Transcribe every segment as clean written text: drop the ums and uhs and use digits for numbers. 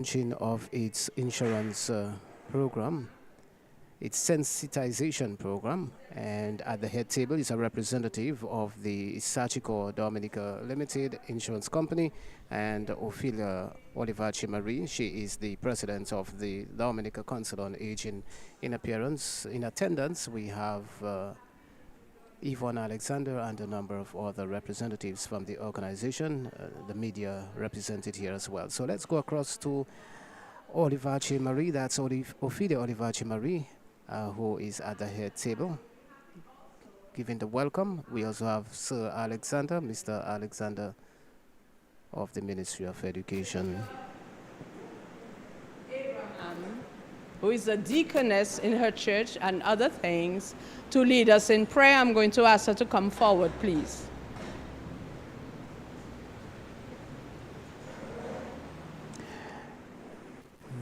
launching of its insurance program, its sensitization program, and at the head table is a representative of the Sachiko Dominica Limited Insurance Company and Ophelia Olivachi Marie. She is the president of the Dominica Counsel on Aging. In attendance, we have Yvonne Alexander and a number of other representatives from the organization, the media represented here as well. So let's go across to Olivachi Marie, that's Ophelia Olivachi Marie, who is at the head table, giving the welcome. We also have Sir Alexander, Mr. Alexander of the Ministry of Education. Who is a deaconess in her church and other things, to lead us in prayer. I'm going to ask her to come forward, please.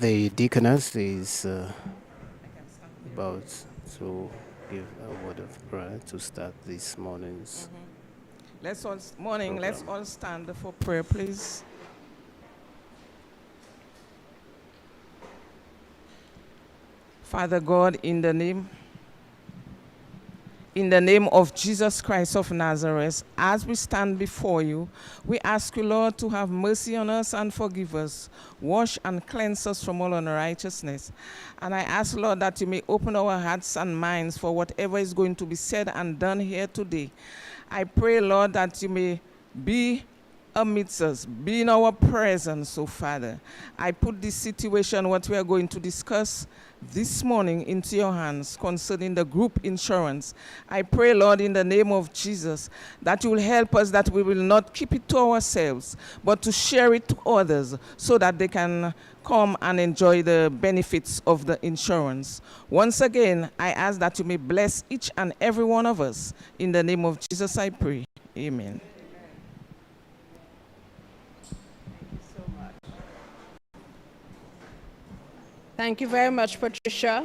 The deaconess is about to give a word of prayer to start this morning's Let's all stand for prayer, please. Father God, in the name of Jesus Christ of Nazareth, as we stand before you, we ask you, Lord, to have mercy on us and forgive us. Wash and cleanse us from all unrighteousness. And I ask, Lord, that you may open our hearts and minds for whatever is going to be said and done here today. I pray, Lord, that you may be amidst us, be in our presence, oh Father. I put this situation, what we are going to discuss this morning, into your hands concerning the group insurance. I pray, Lord, in the name of Jesus, that you will help us, that we will not keep it to ourselves, but to share it to others so that they can come and enjoy the benefits of the insurance. Once again, I ask that you may bless each and every one of us. In the name of Jesus, I pray. Amen. Thank you very much, Patricia.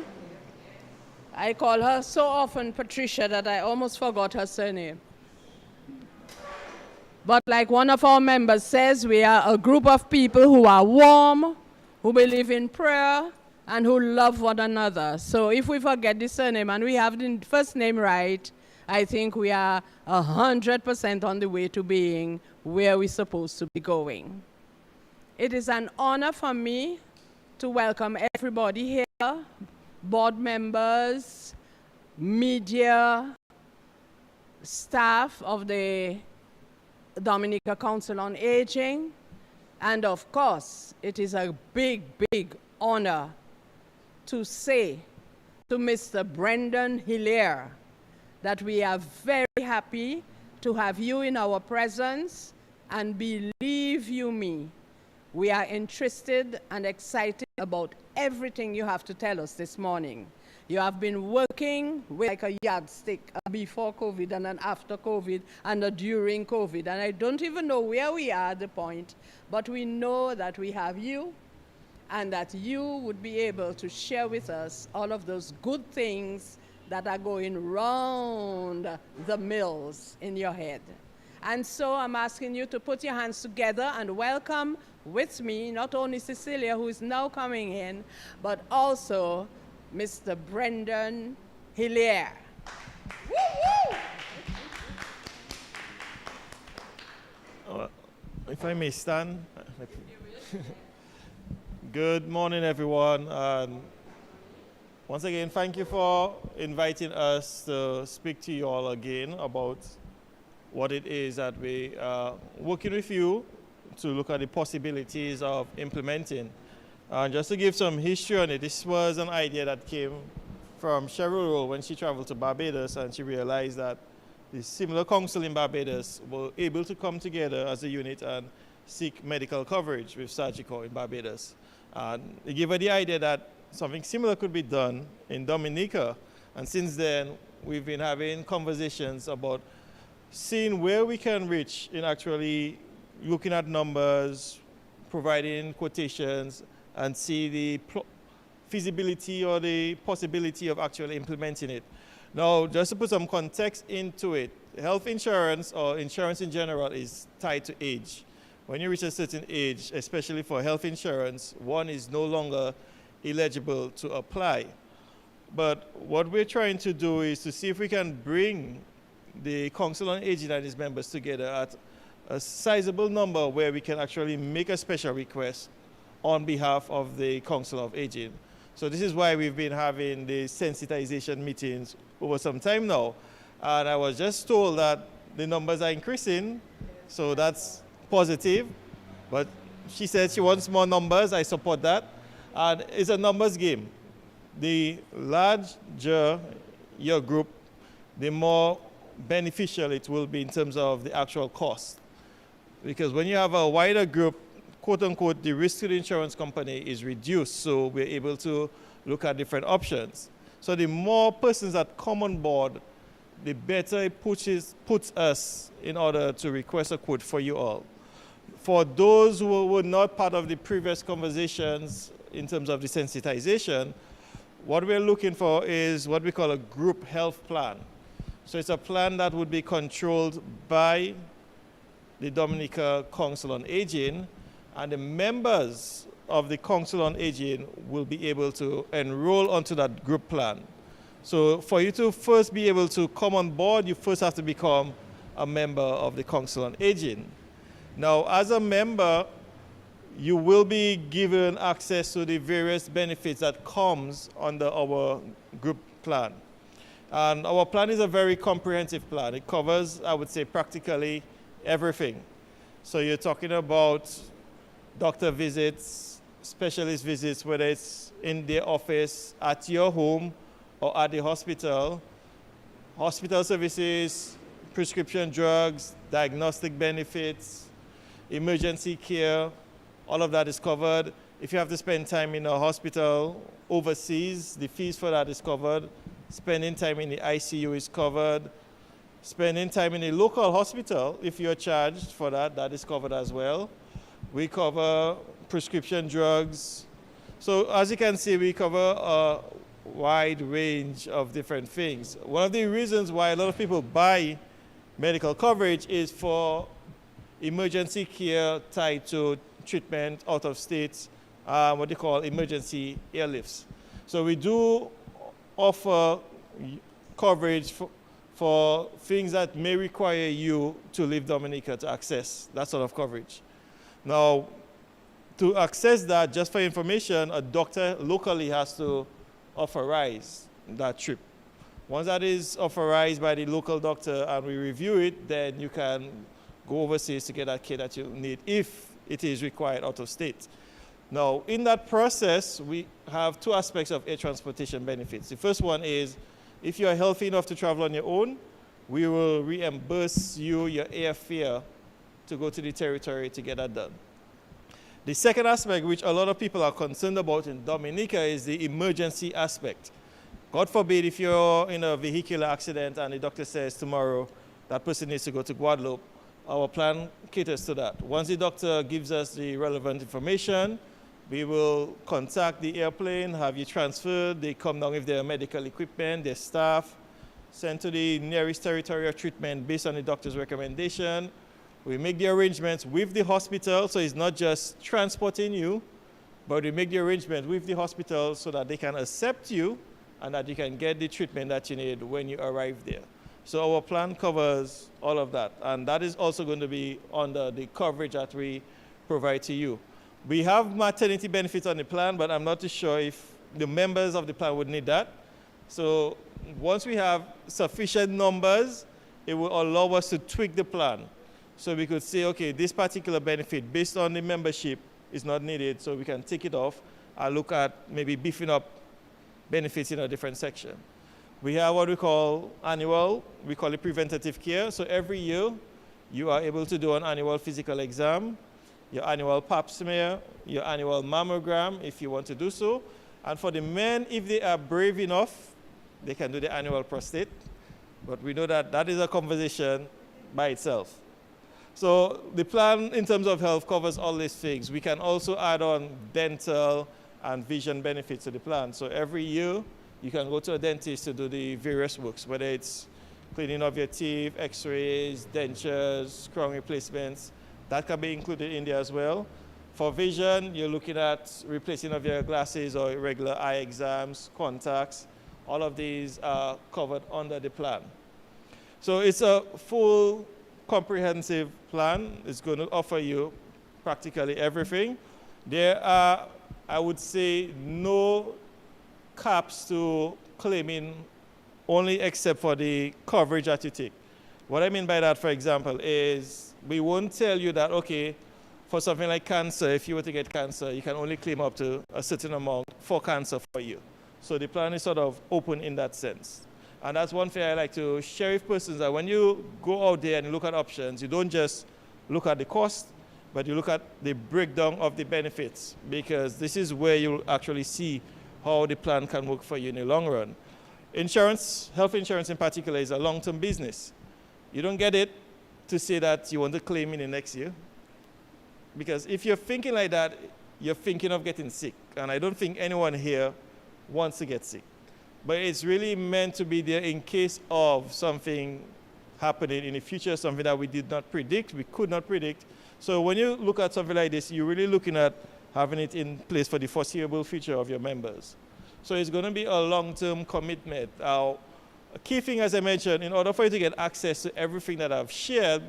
I call her so often Patricia that I almost forgot her surname. But like one of our members says, we are a group of people who are warm, who believe in prayer, and who love one another. So if we forget the surname and we have the first name right, I think we are 100% on the way to being where we're supposed to be going. It is an honor for me to welcome everybody here, board members, media, staff of the Dominica Counsel on Aging, and of course, it is a big, big honor to say to Mr. Brendan Hilaire that we are very happy to have you in our presence, and believe you me, we are interested and excited about everything you have to tell us this morning. You have been working with like a yardstick before COVID and then after COVID and during COVID. And I don't even know where we are at the point, but we know that we have you and that you would be able to share with us all of those good things that are going round the mills in your head. And so I'm asking you to put your hands together and welcome with me, not only Cecilia, who is now coming in, but also Mr. Brendan Hilaire. If I may stand. Good morning, everyone. Once again, thank you for inviting us to speak to you all again about what it is that we are working with you to look at the possibilities of implementing. Just to give some history on it, this was an idea that came from Cheryl when she traveled to Barbados, and she realized that the similar council in Barbados were able to come together as a unit and seek medical coverage with Sagicor in Barbados. And they gave her the idea that something similar could be done in Dominica. And since then, we've been having conversations about seeing where we can reach in actually looking at numbers, providing quotations, and see the feasibility or the possibility of actually implementing it. Now, just to put some context into it, health insurance or insurance in general is tied to age. when you reach a certain age, especially for health insurance, one is no longer eligible to apply. But what we're trying to do is to see if we can bring the Council on Aging and its members together at a sizable number where we can actually make a special request on behalf of the Council of Aging. So this is why we've been having the sensitization meetings over some time now. And I was just told that the numbers are increasing, so that's positive. But she said she wants more numbers. I support that. And it's a numbers game. The larger your group, the more beneficial it will be in terms of the actual cost. Because when you have a wider group, quote unquote, the risk to the insurance company is reduced, so we're able to look at different options. So the more persons that come on board, the better it puts us in order to request a quote for you all. For those who were not part of the previous conversations in terms of the sensitization, what we're looking for is what we call a group health plan. So it's a plan that would be controlled by the Dominica Counsel on Aging, and the members of the Council on Aging will be able to enroll onto that group plan. So for you to first be able to come on board, you first have to become a member of the Council on Aging. Now, as a member, you will be given access to the various benefits that comes under our group plan. And our plan is a very comprehensive plan. It covers, I would say, practically everything. So you're talking about doctor visits, specialist visits, whether it's in their office, at your home, or at the hospital services, prescription drugs, diagnostic benefits, emergency care, all of that is covered. If you have to spend time in a hospital overseas, the fees for that is covered. Spending time in the ICU is covered. Spending time in a local hospital, if you're charged for that, that is covered as well. We cover prescription drugs. So as you can see, we cover a wide range of different things. One of the reasons why a lot of people buy medical coverage is for emergency care tied to treatment out of state, what they call emergency airlifts. So we do offer coverage for things that may require you to leave Dominica to access that sort of coverage. Now, to access that, just for information, a doctor locally has to authorize that trip. Once that is authorized by the local doctor and we review it, then you can go overseas to get that care that you need if it is required out of state. Now, in that process, we have two aspects of air transportation benefits. The first one is if you are healthy enough to travel on your own, we will reimburse you your airfare to go to the territory to get that done. The second aspect, which a lot of people are concerned about in Dominica, is the emergency aspect. God forbid if you're in a vehicular accident and the doctor says tomorrow that person needs to go to Guadeloupe, our plan caters to that. Once the doctor gives us the relevant information, we will contact the airplane, have you transferred, they come down with their medical equipment, their staff, sent to the nearest territory of treatment based on the doctor's recommendation. We make the arrangements with the hospital, so it's not just transporting you, but we make the arrangement with the hospital so that they can accept you and that you can get the treatment that you need when you arrive there. So our plan covers all of that, and that is also going to be under the coverage that we provide to you. We have maternity benefits on the plan, but I'm not too sure if the members of the plan would need that. So once we have sufficient numbers, it will allow us to tweak the plan. So we could say, okay, this particular benefit based on the membership is not needed, so we can take it off and look at maybe beefing up benefits in a different section. We have what we call annual, we call it preventative care. So every year, you are able to do an annual physical exam, your annual pap smear, your annual mammogram, if you want to do so. And for the men, if they are brave enough, they can do the annual prostate. But we know that that is a conversation by itself. So the plan in terms of health covers all these things. We can also add on dental and vision benefits to the plan. So every year, you can go to a dentist to do the various works, whether it's cleaning of your teeth, x-rays, dentures, crown replacements. That can be included in there as well. For vision, you're looking at replacing of your glasses or regular eye exams, contacts. All of these are covered under the plan. So it's a full comprehensive plan. It's going to offer you practically everything. There are, I would say, no caps to claiming, only except for the coverage that you take. What I mean by that, for example, is we won't tell you that, okay, for something like cancer, if you were to get cancer, you can only claim up to a certain amount for cancer for you. So the plan is sort of open in that sense. And that's one thing I like to share with persons, that when you go out there and look at options, you don't just look at the cost, but you look at the breakdown of the benefits, because this is where you'll actually see how the plan can work for you in the long run. Insurance, health insurance in particular, is a long-term business. You don't get it to say that you want to claim in the next year. Because if you're thinking like that, you're thinking of getting sick. And I don't think anyone here wants to get sick. But it's really meant to be there in case of something happening in the future, something that we did not predict, we could not predict. So when you look at something like this, you're really looking at having it in place for the foreseeable future of your members. So it's going to be a long-term commitment. A key thing, as I mentioned, in order for you to get access to everything that I've shared,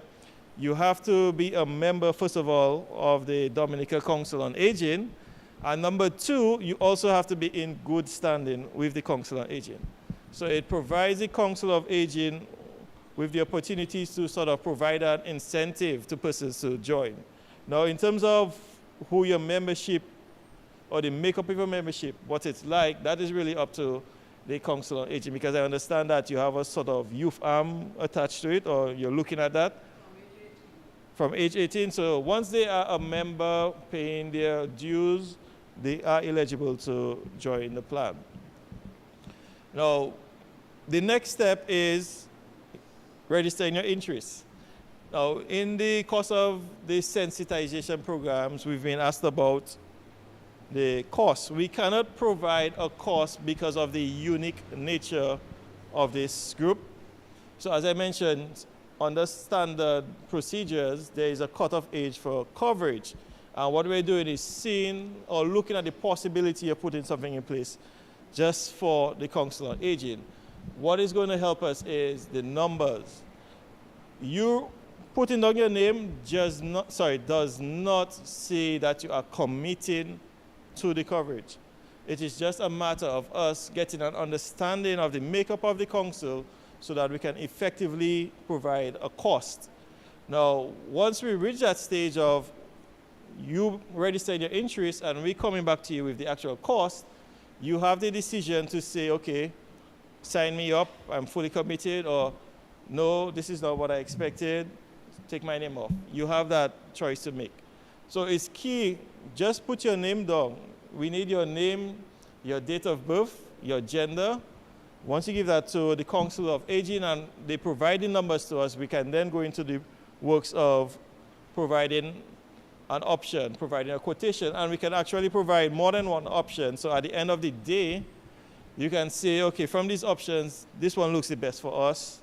you have to be a member, first of all, of the Dominica Counsel on Aging. And number two, you also have to be in good standing with the Council on Aging. So it provides the Council of Aging with the opportunities to sort of provide an incentive to persons to join. Now, in terms of who your membership or the makeup of your membership, what it's like, that is really up to the Council on Aging, because I understand that you have a sort of youth arm attached to it, or you're looking at that. From age 18. So once they are a member paying their dues, they are eligible to join the plan. Now, the next step is registering your interest. Now, in the course of the sensitization programs, we've been asked about the cost. We cannot provide a cost because of the unique nature of this group. So as I mentioned, under standard procedures, there is a cutoff age for coverage. And what we're doing is seeing or looking at the possibility of putting something in place just for the Council on Aging. What is going to help us is the numbers. You putting down your name does not say that you are committing to the coverage. It is just a matter of us getting an understanding of the makeup of the council so that we can effectively provide a cost. Now, once we reach that stage of you registering your interest and we coming back to you with the actual cost, you have the decision to say, okay, sign me up, I'm fully committed, or no, this is not what I expected, take my name off. You have that choice to make. So it's key, just put your name down. We need your name, your date of birth, your gender. Once you give that to the Council of Aging and they provide the numbers to us, we can then go into the works of providing an option, providing a quotation, and we can actually provide more than one option. So at the end of the day, you can say, okay, from these options, this one looks the best for us,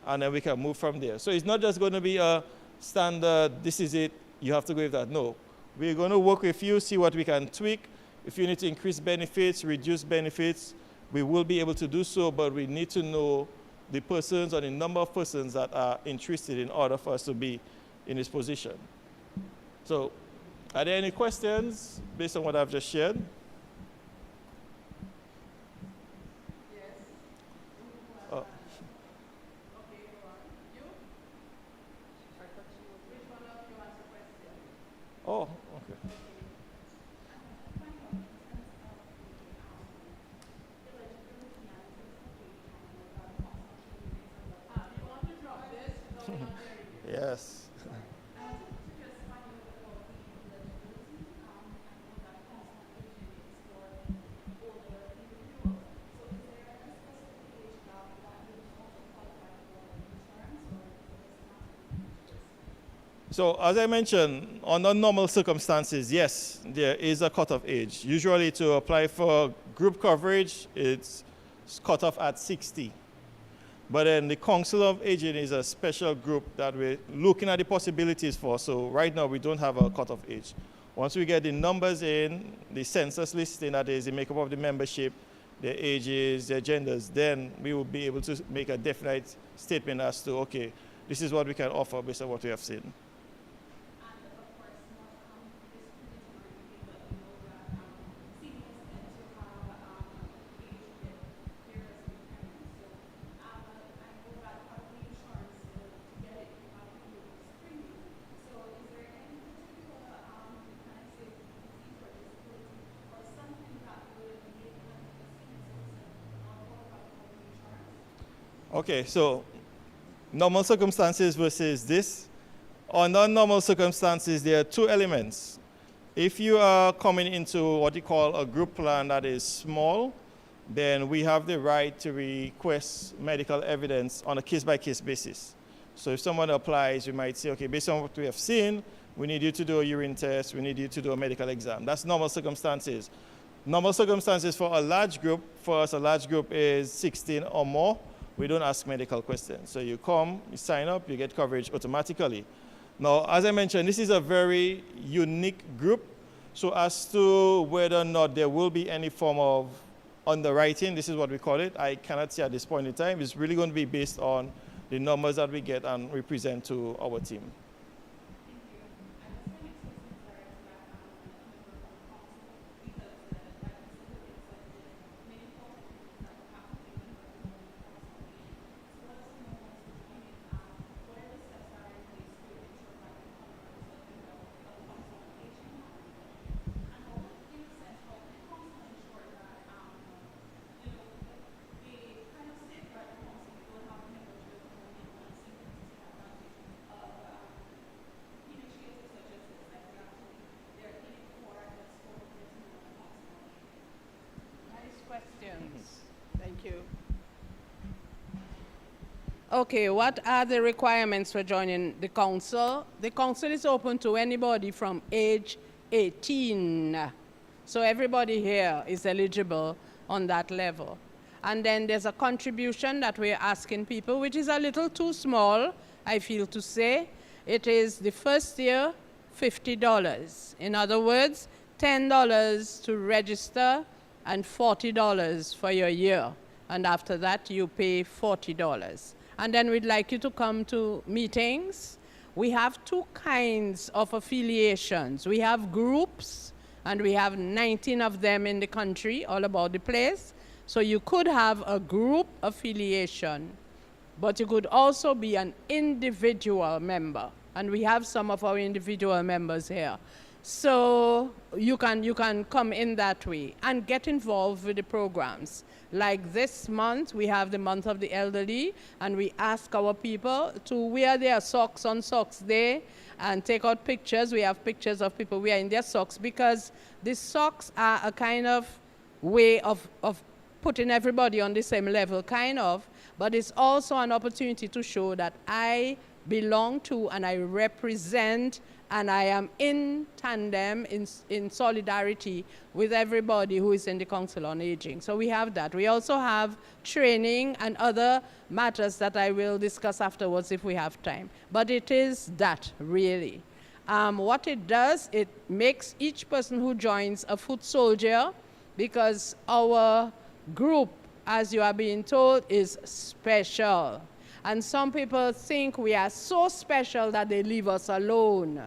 and then we can move from there. So it's not just going to be a standard, this is it, you have to go with that. No, we're going to work with you, see what we can tweak. If you need to increase benefits, reduce benefits, we will be able to do so, but we need to know the persons or the number of persons that are interested in order for us to be in this position. So, are there any questions based on what I've just shared? Yes. Oh. Okay, you? Which one of you has a question? Oh, okay. You want to drop this? Yes. So as I mentioned, under normal circumstances, yes, there is a cutoff age. Usually to apply for group coverage, it's cut off at 60. But then the Council of Aging is a special group that we're looking at the possibilities for. So right now we don't have a cutoff age. Once we get the numbers in, the census listing, that is the makeup of the membership, their ages, their genders, then we will be able to make a definite statement as to, okay, this is what we can offer based on what we have seen. Okay, so normal circumstances versus this. Under normal circumstances, there are two elements. If you are coming into what you call a group plan that is small, then we have the right to request medical evidence on a case-by-case basis. So if someone applies, we might say, okay, based on what we have seen, we need you to do a urine test, we need you to do a medical exam. That's normal circumstances. Normal circumstances for a large group, for us a large group is 16 or more. We don't ask medical questions. So you come, you sign up, you get coverage automatically. Now, as I mentioned, this is a very unique group. So as to whether or not there will be any form of underwriting, this is what we call it, I cannot say at this point in time. It's really going to be based on the numbers that we get and we present to our team. Thank you. Okay, what are the requirements for joining the council? The council is open to anybody from age 18. So everybody here is eligible on that level. And then there's a contribution that we're asking people, which is a little too small, I feel to say. It is the first year, $50. In other words, $10 to register and $40 for your year. And after that, you pay $40. And then we'd like you to come to meetings. We have two kinds of affiliations. We have groups, and we have 19 of them in the country, all about the place. So you could have a group affiliation, but you could also be an individual member. And we have some of our individual members here. So you can come in that way and get involved with the programs. Like this month, we have the month of the elderly, and we ask our people to wear their socks on Socks Day and take out pictures. We have pictures of people wearing their socks because the socks are a kind of way of putting everybody on the same level, kind of, but it's also an opportunity to show that I belong to and I represent and I am in tandem, in solidarity with everybody who is in the Council on Aging. So we have that. We also have training and other matters that I will discuss afterwards if we have time. But it is that, really. What it does, it makes each person who joins a foot soldier, because our group, as you are being told, is special. And some people think we are so special that they leave us alone.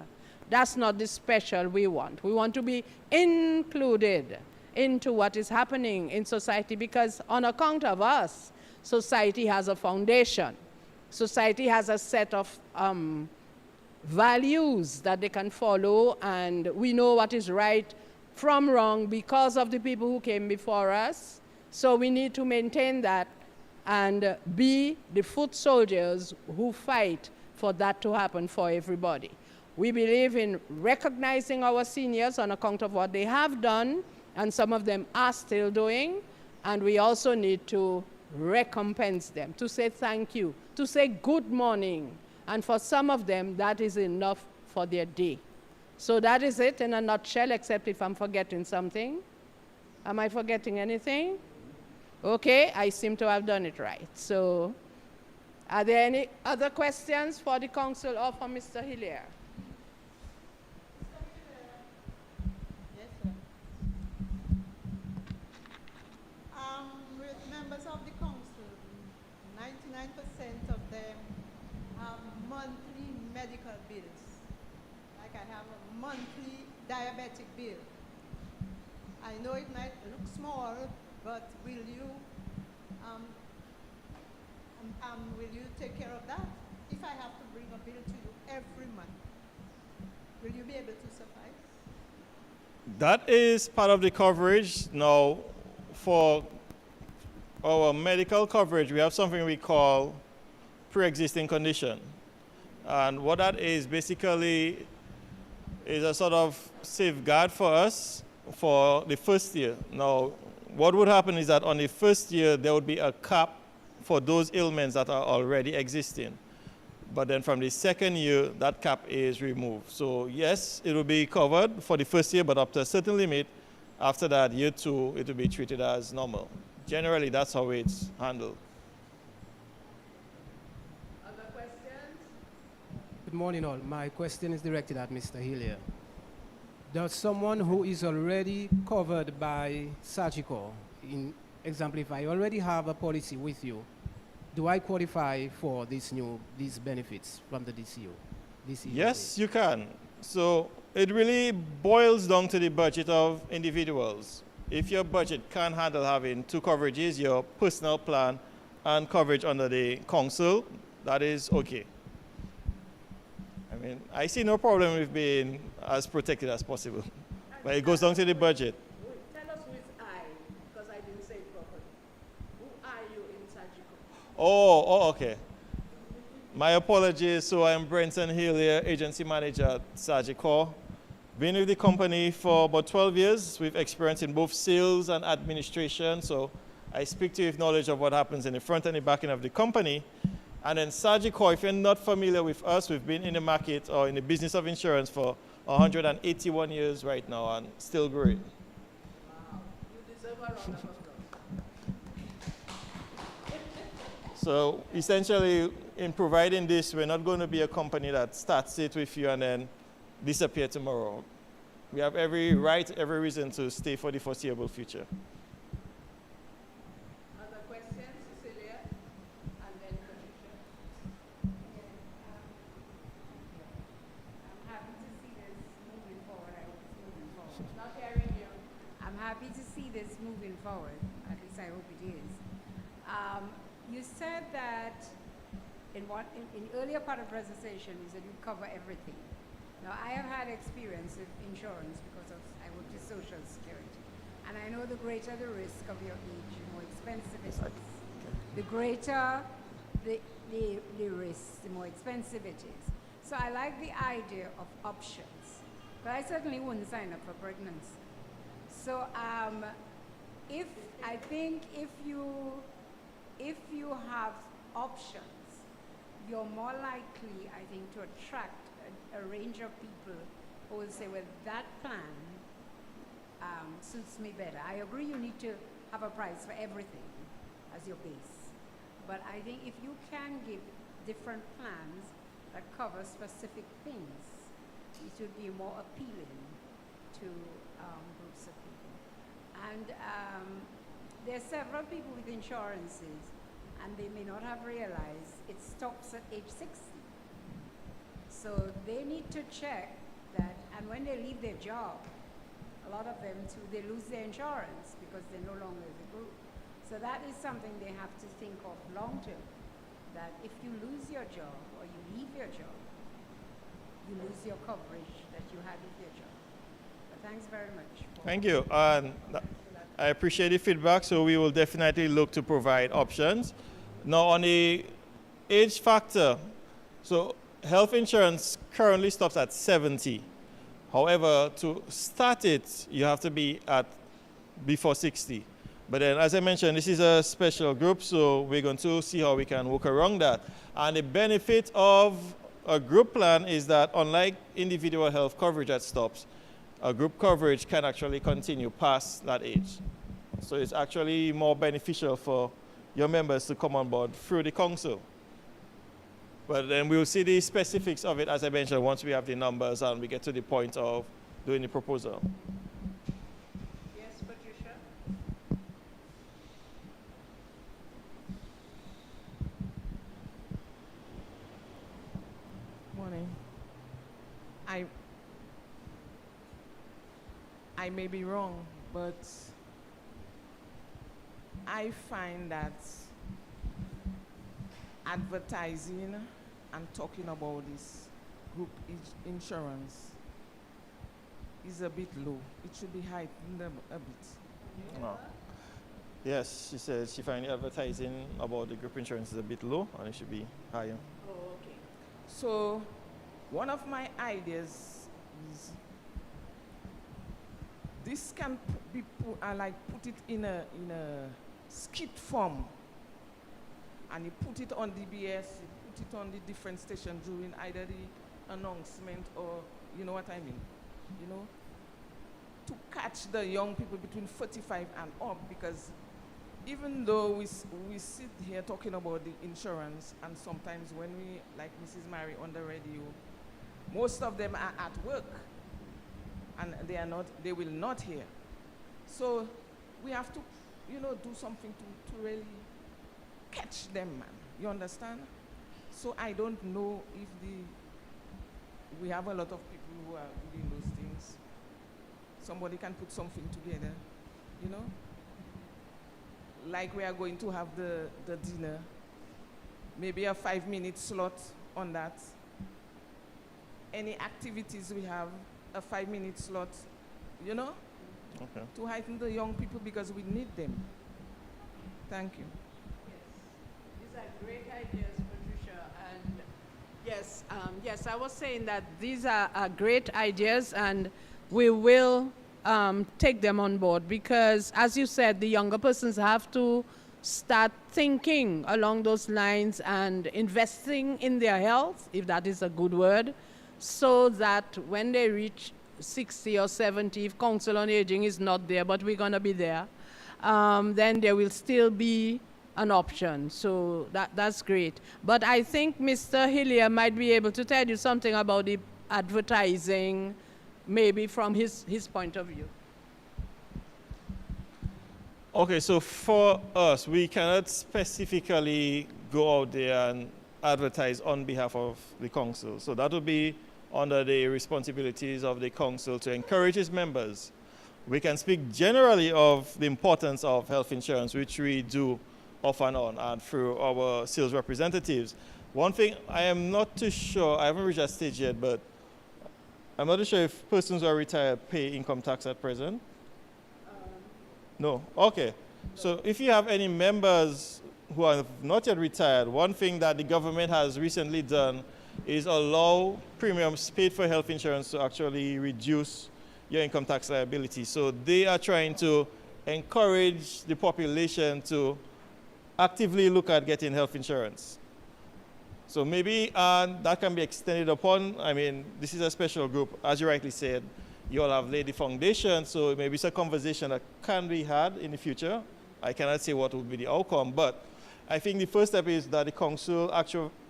That's not the special we want. We want to be included into what is happening in society, because on account of us, society has a foundation. Society has a set of values that they can follow, and we know what is right from wrong because of the people who came before us. So we need to maintain that and be the foot soldiers who fight for that to happen for everybody. We believe in recognizing our seniors on account of what they have done, and some of them are still doing, and we also need to recompense them, to say thank you, to say good morning, and for some of them, that is enough for their day. So that is it in a nutshell, except if I'm forgetting something. Am I forgetting anything? Okay, I seem to have done it right. So Are there any other questions for the council or for Mr. Hillier? Yes, sir. With members of the council, 99% of them have monthly medical bills. Like I have a monthly diabetic bill. I know it might look small, but will you take care of that? If I have to bring a bill to you every month, will you be able to suffice? That is part of the coverage. Now, for our medical coverage, we have something we call pre-existing condition. And what that is basically is a sort of safeguard for us for the first year. Now, what would happen is that on the first year, there would be a cap for those ailments that are already existing. But then from the second year, that cap is removed. So yes, it will be covered for the first year, but up to a certain limit. After that, year 2, it will be treated as normal. Generally, that's how it's handled. Other questions? Good morning, all. My question is directed at Mr. Hillier. Does someone who is already covered by Sagicor, in example, if I already have a policy with you, do I qualify for these benefits from the DCU? Yes, you can. So it really boils down to the budget of individuals. If your budget can't handle having 2 coverages, your personal plan and coverage under the council, that is okay. I mean, I see no problem with being as protected as possible. But it goes down to the budget. Tell us who is I, because I didn't say it properly. Who are you in Sagicor? Oh, okay. My apologies. So I'm Brenton Hillier, agency manager at Sagicor. Been with the company for about 12 years. We've experience in both sales and administration. So I speak to you with knowledge of what happens in the front and the back end of the company. And then Sagicor, if you're not familiar with us, we've been in the market or in the business of insurance for 181 years right now and still growing. Wow, you deserve a round of applause. So essentially, in providing this, we're not going to be a company that starts it with you and then disappear tomorrow. We have every right, every reason to stay for the foreseeable future. Other questions, Cecilia? And then Patricia. I'm happy to see this moving forward. I hope it's moving forward. Not hearing you. I'm happy to see this moving forward. At least I hope it is. You said that in earlier part of presentation, you said you cover everything. Now, I have had experience with insurance because I worked with Social Security. And I know the greater the risk of your age, the more expensive it is. The greater the risk, the more expensive it is. So I like the idea of options. But I certainly wouldn't sign up for pregnancy. So if you have options, you're more likely, I think, to attract a range of people who will say, well, that plan suits me better. I agree you need to have a price for everything as your base. But I think if you can give different plans that cover specific things, it would be more appealing to groups of people. And there are several people with insurances, and they may not have realized it stops at age 60. So they need to check that, and when they leave their job, a lot of them too, they lose their insurance because they're no longer in the group. So that is something they have to think of long term, that if you lose your job or you leave your job, you lose your coverage that you had with your job. But thanks very much. Thank you. I appreciate the feedback, so we will definitely look to provide options. Now, on the age factor, so health insurance currently stops at 70. However, to start it, you have to be at before 60. But then, as I mentioned, this is a special group, so we're going to see how we can work around that. And the benefit of a group plan is that unlike individual health coverage that stops, a group coverage can actually continue past that age. So it's actually more beneficial for your members to come on board through the council But then we'll see the specifics of it, as I mentioned, once we have the numbers and we get to the point of doing the proposal. Yes, Patricia? Morning. I may be wrong, but I find that advertising and talking about this group insurance is a bit low. It should be heightened a bit. No. Yes, she said she finds advertising about the group insurance is a bit low and it should be higher. Oh, okay. So one of my ideas is this can be put it in a skit form, and you put it on DBS, you put it on the different stations during either the announcement or, you know what I mean, you know, to catch the young people between 45 and up, because even though we sit here talking about the insurance, and sometimes when we, like Mrs. Mary on the radio, most of them are at work, and they will not hear. So we have to, you know, do something to really catch them, man. You understand? So I don't know if we have a lot of people who are doing those things. Somebody can put something together, you know? Like we are going to have the dinner, maybe a 5-minute slot on that. Any activities we have, a 5-minute slot, you know? Okay. To heighten the young people, because we need them. Thank you. Yes, these are great ideas, Patricia. And yes, I was saying that these are great ideas, and we will take them on board, because, as you said, the younger persons have to start thinking along those lines and investing in their health, if that is a good word, so that when they reach 60 or 70, if Council on Aging is not there, but we're going to be there, then there will still be an option. So that's great. But I think Mr. Hillier might be able to tell you something about the advertising, maybe from his point of view. Okay, so for us, we cannot specifically go out there and advertise on behalf of the council. So that would be under the responsibilities of the council to encourage its members. We can speak generally of the importance of health insurance, which we do off and on and through our sales representatives. One thing I am not too sure, I haven't reached that stage yet, but I'm not too sure if persons who are retired pay income tax at present. No? Okay. So if you have any members who are not yet retired, one thing that the government has recently done is allow premiums paid for health insurance to actually reduce your income tax liability. So they are trying to encourage the population to actively look at getting health insurance. So maybe that can be extended upon. I mean, this is a special group. As you rightly said, you all have laid the foundation, so maybe it's a conversation that can be had in the future. I cannot say what would be the outcome, but I think the first step is that the council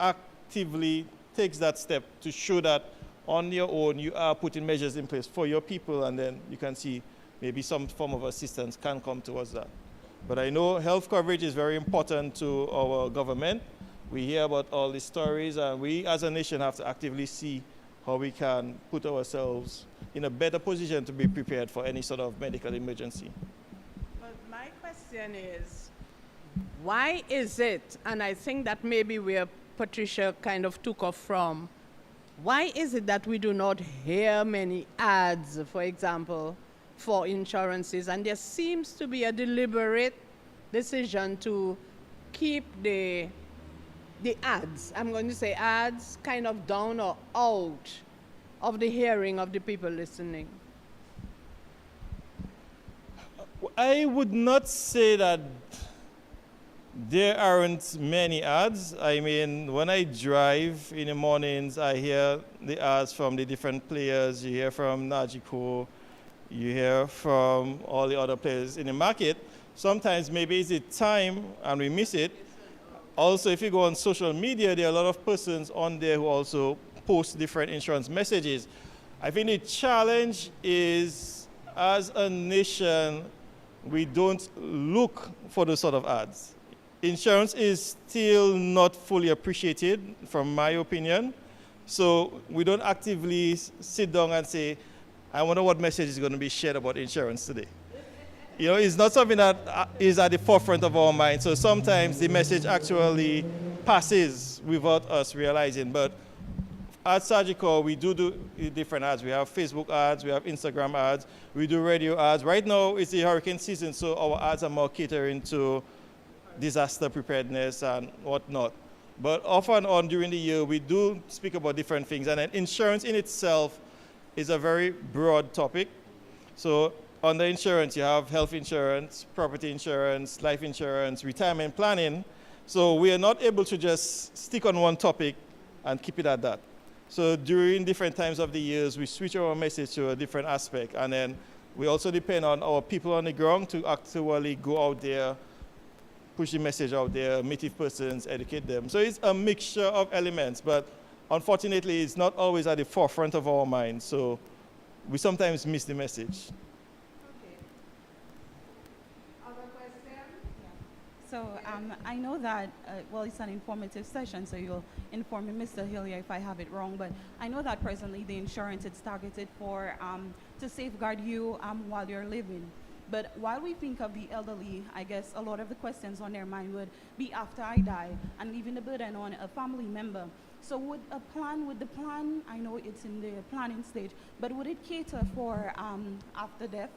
actively takes that step to show that on your own you are putting measures in place for your people, and then you can see maybe some form of assistance can come towards that. But I know health coverage is very important to our government. We hear about all these stories, and we as a nation have to actively see how we can put ourselves in a better position to be prepared for any sort of medical emergency. But my question is, why is it, and I think that maybe where Patricia kind of took off from, why is it that we do not hear many ads, for example, for insurances, and there seems to be a deliberate decision to keep the ads, I'm going to say ads, kind of down or out of the hearing of the people listening? I would not say that there aren't many ads. I mean, when I drive in the mornings, I hear the ads from the different players. You hear from Najiko, you hear from all the other players in the market. Sometimes maybe it's the time and we miss it. Also, if you go on social media, there are a lot of persons on there who also post different insurance messages. I think the challenge is, as a nation, we don't look for those sort of ads. Insurance is still not fully appreciated, from my opinion. So we don't actively sit down and say, I wonder what message is going to be shared about insurance today. You know, it's not something that is at the forefront of our mind. So sometimes the message actually passes without us realizing. But at Surgical, we do different ads. We have Facebook ads, we have Instagram ads, we do radio ads. Right now, it's the hurricane season, so our ads are more catering to disaster preparedness and whatnot. But off and on during the year, we do speak about different things. And then insurance in itself is a very broad topic. So under insurance, you have health insurance, property insurance, life insurance, retirement planning. So we are not able to just stick on one topic and keep it at that. So during different times of the years, we switch our message to a different aspect. And then we also depend on our people on the ground to actually go out there, push the message out there, meet with persons, educate them. So it's a mixture of elements, but unfortunately, it's not always at the forefront of our mind. So we sometimes miss the message. So I know that, well, it's an informative session, so you'll inform me, Mr. Hillier, if I have it wrong, but I know that presently the insurance is targeted for, to safeguard you while you're living. But while we think of the elderly, I guess a lot of the questions on their mind would be after I die and leaving the burden on a family member. So would the plan, I know it's in the planning stage, but would it cater for after death,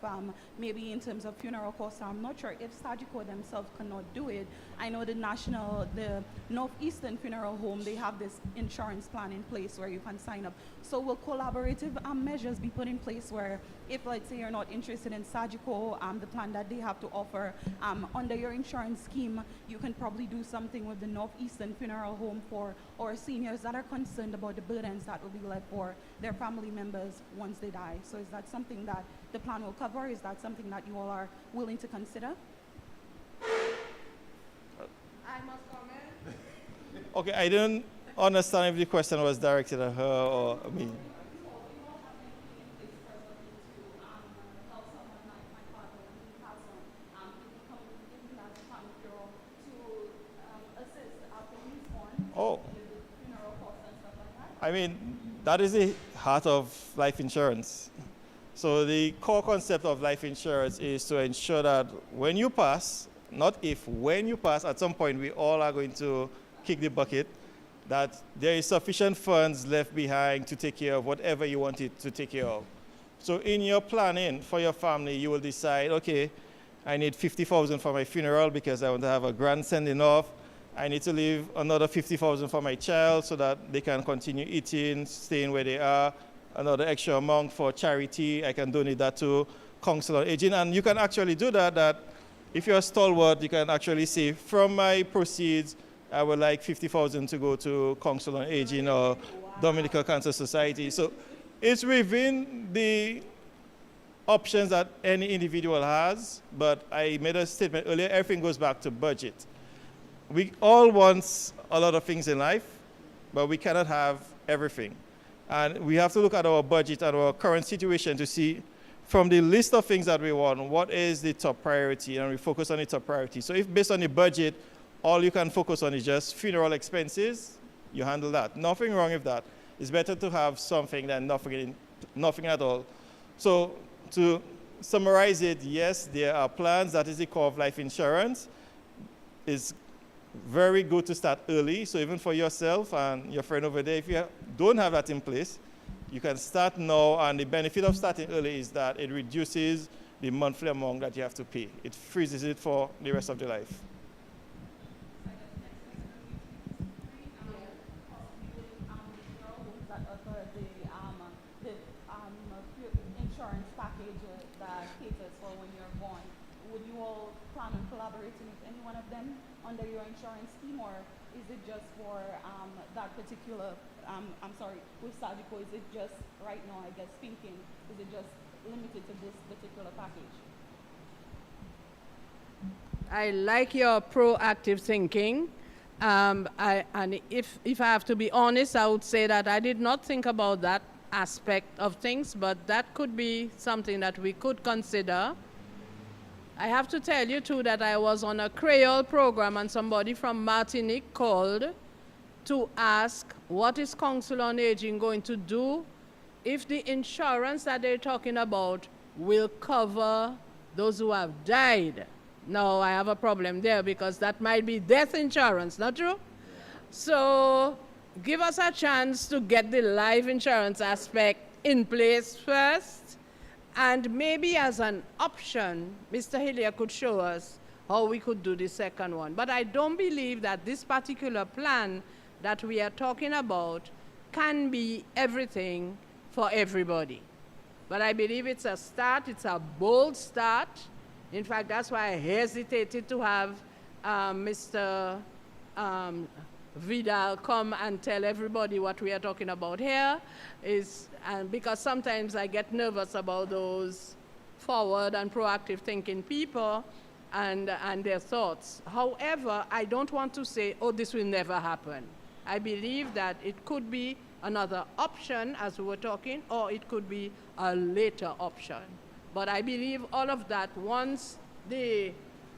maybe in terms of funeral costs? I'm not sure if Sagico themselves cannot do it. I know the Northeastern Funeral Home, they have this insurance plan in place where you can sign up. So will collaborative measures be put in place where if, let's say, you're not interested in Sagico, the plan that they have to offer, under your insurance scheme, you can probably do something with the Northeastern Funeral Home for our seniors that are concerned about the burdens that will be left for their family members once they die. So is that something that the plan will cover? Is that something that you all are willing to consider? I must comment. Okay, I didn't understand if the question was directed at her or me. Oh. I mean, that is the heart of life insurance. So the core concept of life insurance is to ensure that when you pass, not if, when you pass, at some point we all are going to kick the bucket, that there is sufficient funds left behind to take care of whatever you want it to take care of. So in your planning for your family, you will decide, okay, I need 50,000 for my funeral because I want to have a grand sending off. I need to leave another 50,000 for my child so that they can continue eating, staying where they are. Another extra amount for charity, I can donate that to Counsel on Aging. And you can actually do that if you're a stalwart, you can actually say, from my proceeds, I would like 50,000 to go to Counsel on Aging or Dominica Counsel Society. So it's within the options that any individual has, but I made a statement earlier, everything goes back to budget. We all want a lot of things in life, but we cannot have everything. And we have to look at our budget and our current situation to see from the list of things that we want, what is the top priority, and we focus on the top priority. So if based on the budget, all you can focus on is just funeral expenses, you handle that. Nothing wrong with that. It's better to have something than nothing at all. So to summarize it, yes, there are plans. That is the core of life insurance. It's very good to start early. So even for yourself and your friend over there, if you don't have that in place, you can start now. And the benefit of starting early is that it reduces the monthly amount that you have to pay. It freezes it for the rest of your life. Insurance package that caters for when you're born. Would you all plan on collaborating with any one of them under your insurance scheme, or is it just for that particular, with Sagico, is it just right now, I guess, thinking, is it just limited to this particular package? I like your proactive thinking, And if I have to be honest, I would say that I did not think about that aspect of things, but that could be something that we could consider. I have to tell you too that I was on a Creole program and somebody from Martinique called to ask what is Council on Aging going to do if the insurance that they're talking about will cover those who have died. Now, I have a problem there because that might be death insurance, not true? So give us a chance to get the life insurance aspect in place first, and maybe as an option, Mr. Hillier could show us how we could do the second one. But I don't believe that this particular plan that we are talking about can be everything for everybody. But I believe it's a start, it's a bold start. In fact, that's why I hesitated to have Mr. Vidal come and tell everybody what we are talking about here, because sometimes I get nervous about those forward and proactive thinking people and their thoughts. However, I don't want to say, oh, this will never happen. I believe that it could be another option, as we were talking, or it could be a later option. But I believe all of that, once the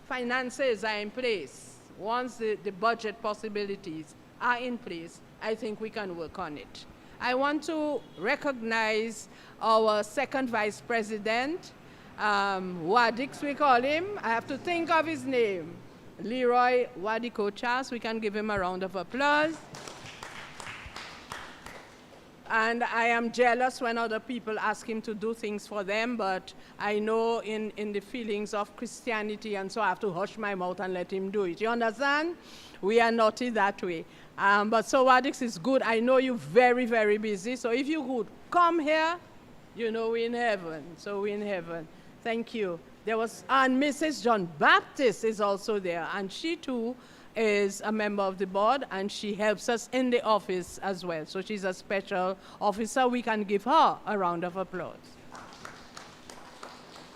finances are in place, once the budget possibilities are in place, I think we can work on it. I want to recognize our second vice president, Wadix we call him. I have to think of his name. Leroy Wadiko-Charles, we can give him a round of applause. And I am jealous when other people ask him to do things for them, but I know in the feelings of Christianity, and so I have to hush my mouth and let him do it. You understand? We are naughty that way. But so Wadix is good. I know you're very, very busy. So if you could come here, you know we're in heaven. So we're in heaven. Thank you. There was, and Mrs. John Baptist is also there, and she too is a member of the board, and she helps us in the office as well. So she's a special officer. We can give her a round of applause.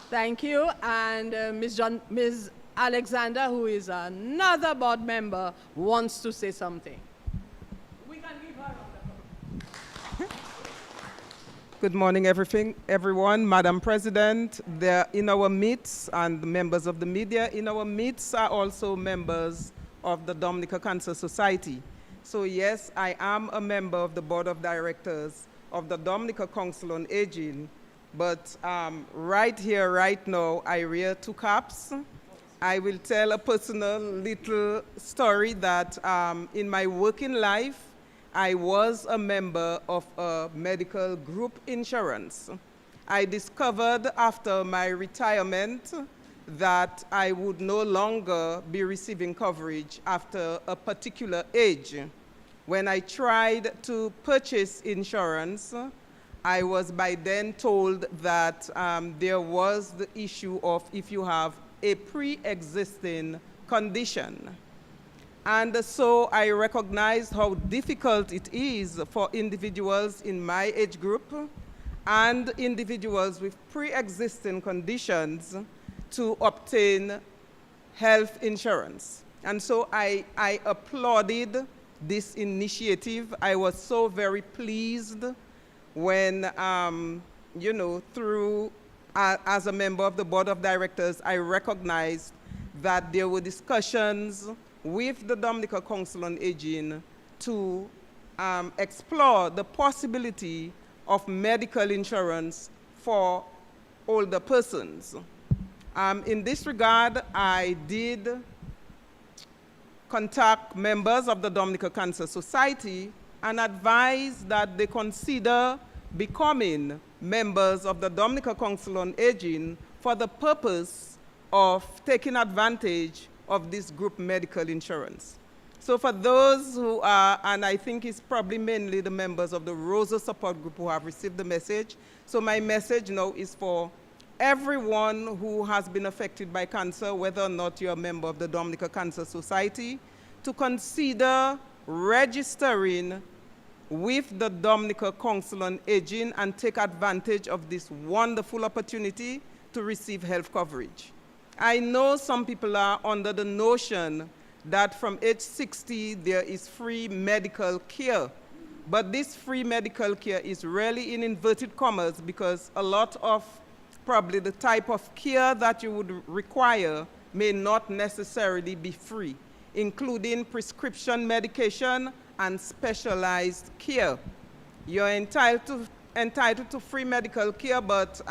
Thank you. And Ms. Alexander, who is another board member, wants to say something. We can give her a round of applause. Good morning, everyone. Madam President, there in our midst, and the members of the media in our midst are also members of the Dominica Counsel Society. So yes, I am a member of the board of directors of the Dominica Counsel on Aging, but right here, right now, I wear two caps. I will tell a personal little story that in my working life, I was a member of a medical group insurance. I discovered after my retirement that I would no longer be receiving coverage after a particular age. When I tried to purchase insurance, I was by then told that there was the issue of if you have a pre-existing condition. And so I recognized how difficult it is for individuals in my age group and individuals with pre-existing conditions to obtain health insurance. And so I applauded this initiative. I was so very pleased when, you know, as a member of the board of directors, I recognized that there were discussions with the Dominica Counsel on Aging to explore the possibility of medical insurance for older persons. In this regard, I did contact members of the Dominica Counsel Society and advise that they consider becoming members of the Dominica Counsel on Aging for the purpose of taking advantage of this group medical insurance. So for those who are, and I think it's probably mainly the members of the Rosa support group who have received the message. So my message now is for everyone who has been affected by cancer, whether or not you're a member of the Dominica Cancer Society, to consider registering with the Dominica Counsel on Aging and take advantage of this wonderful opportunity to receive health coverage. I know some people are under the notion that from age 60 there is free medical care. But this free medical care is really in inverted commas because a lot of probably the type of care that you would require may not necessarily be free, including prescription medication and specialized care. You're entitled to free medical care, but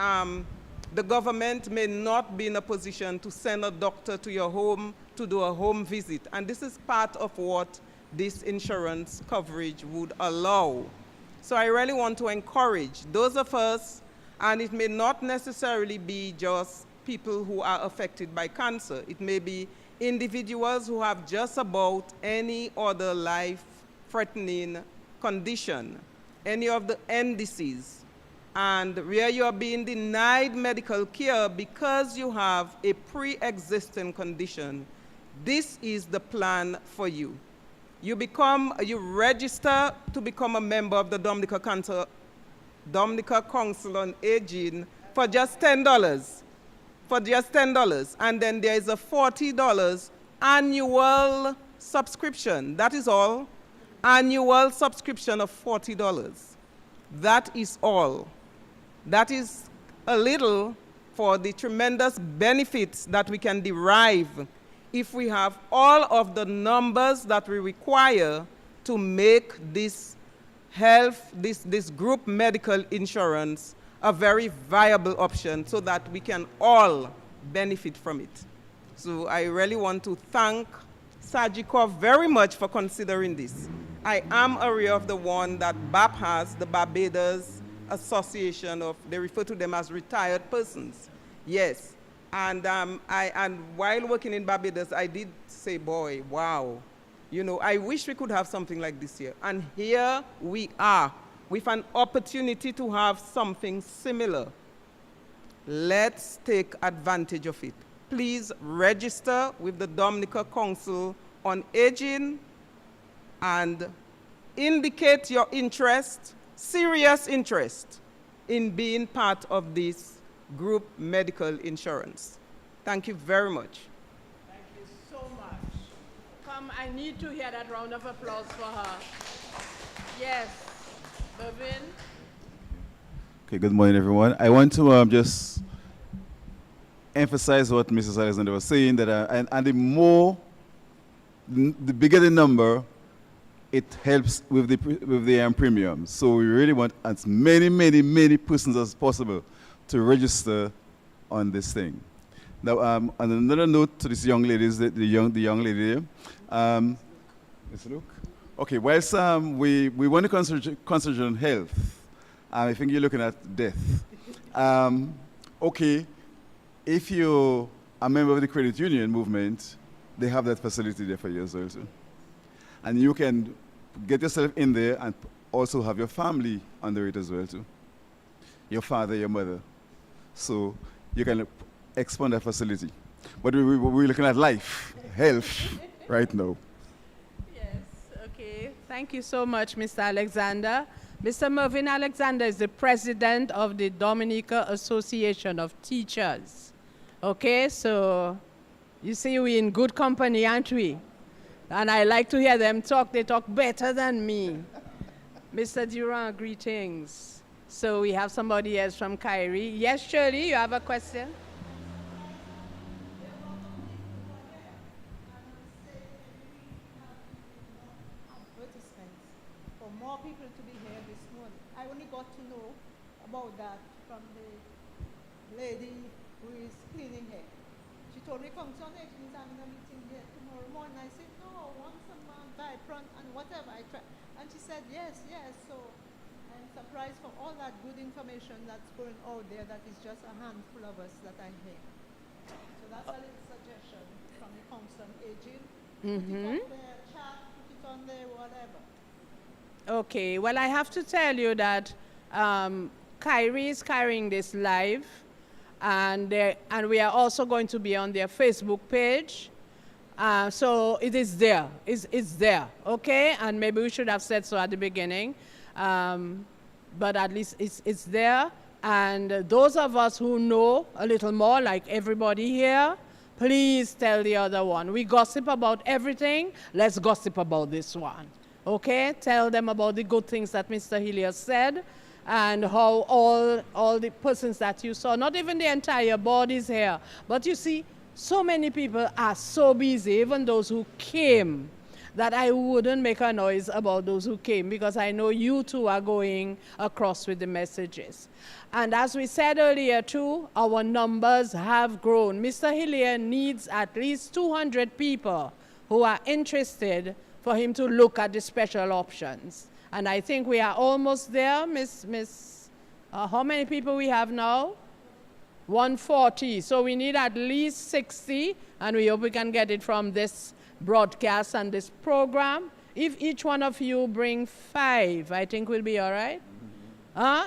the government may not be in a position to send a doctor to your home to do a home visit. And this is part of what this insurance coverage would allow. So I really want to encourage those of us, and it may not necessarily be just people who are affected by cancer. It may be individuals who have just about any other life-threatening condition, any of the end disease, and where you are being denied medical care because you have a pre-existing condition. This is the plan for you. You register to become a member of the Dominica Counsel on Aging for just $10. For just $10. And then there is a $40 annual subscription. That is all. Annual subscription of $40. That is all. That is a little for the tremendous benefits that we can derive if we have all of the numbers that we require to make this this group medical insurance a very viable option so that we can all benefit from it. So I really want to thank Sagicor very much for considering this. I am aware of the one that BAP has, the Barbados Association of, they refer to them as retired persons. Yes, and while working in Barbados, I did say, boy, wow, you know, I wish we could have something like this here. And here we are with an opportunity to have something similar. Let's take advantage of it. Please register with the Dominica Counsel on Aging and indicate your interest, serious interest, in being part of this group medical insurance. Thank you very much. Thank you so much. Come, I need to hear that round of applause for her. Yes, Bevin. Okay, good morning, everyone. I want to just emphasize what Mrs. Alexander was saying, that the bigger the number, it helps with the premium. So we really want as many persons as possible to register on this thing. Now, on another note to this young lady, the young lady, let's look. Okay, whilst we want to concentrate on health, I think you're looking at death. Okay, if you're a member of the credit union movement, they have that facility there for you as well, too. And you can get yourself in there and also have your family under it as well, too. Your father, your mother. So you can expand that facility. But we're looking at life, health, right now. Yes, okay. Thank you so much, Mr. Alexander. Mr. Mervyn Alexander is the president of the Dominica Association of Teachers. Okay, so you see we're in good company, aren't we? And I like to hear them talk. They talk better than me. Mr. Durand, greetings. So we have somebody else from Kyrie. Yes, Shirley, you have a question? Advertisements for more people to be here this morning. I only got to know about that from the lady who is cleaning hair. She told me, come to next week, I'm in a meeting here tomorrow morning. I said, no, once a month, by front and whatever. I tried. And she said, yes. So I'm surprised for all that good information that's going out there that is just a handful of us that I hear. So that's a little suggestion from the Council on Aging. Put it on there, chat, put it on there, whatever. Okay, well, I have to tell you that Kyrie is carrying this live, and we are also going to be on their Facebook page. So it is there. It's there, okay? And maybe we should have said so at the beginning. But at least it's there. And those of us who know a little more, like everybody here, please tell the other one. We gossip about everything. Let's gossip about this one. Okay? Tell them about the good things that Mr. Hillier said and how all the persons that you saw, not even the entire board is here. But you see, so many people are so busy, even those who came, that I wouldn't make a noise about those who came because I know you two are going across with the messages. And as we said earlier too, our numbers have grown. Mr. Hillier needs at least 200 people who are interested for him to look at the special options. And I think we are almost there, how many people we have now? 140. So we need at least 60, and we hope we can get it from this broadcast and this program. If each one of you bring 5, I think we'll be all right.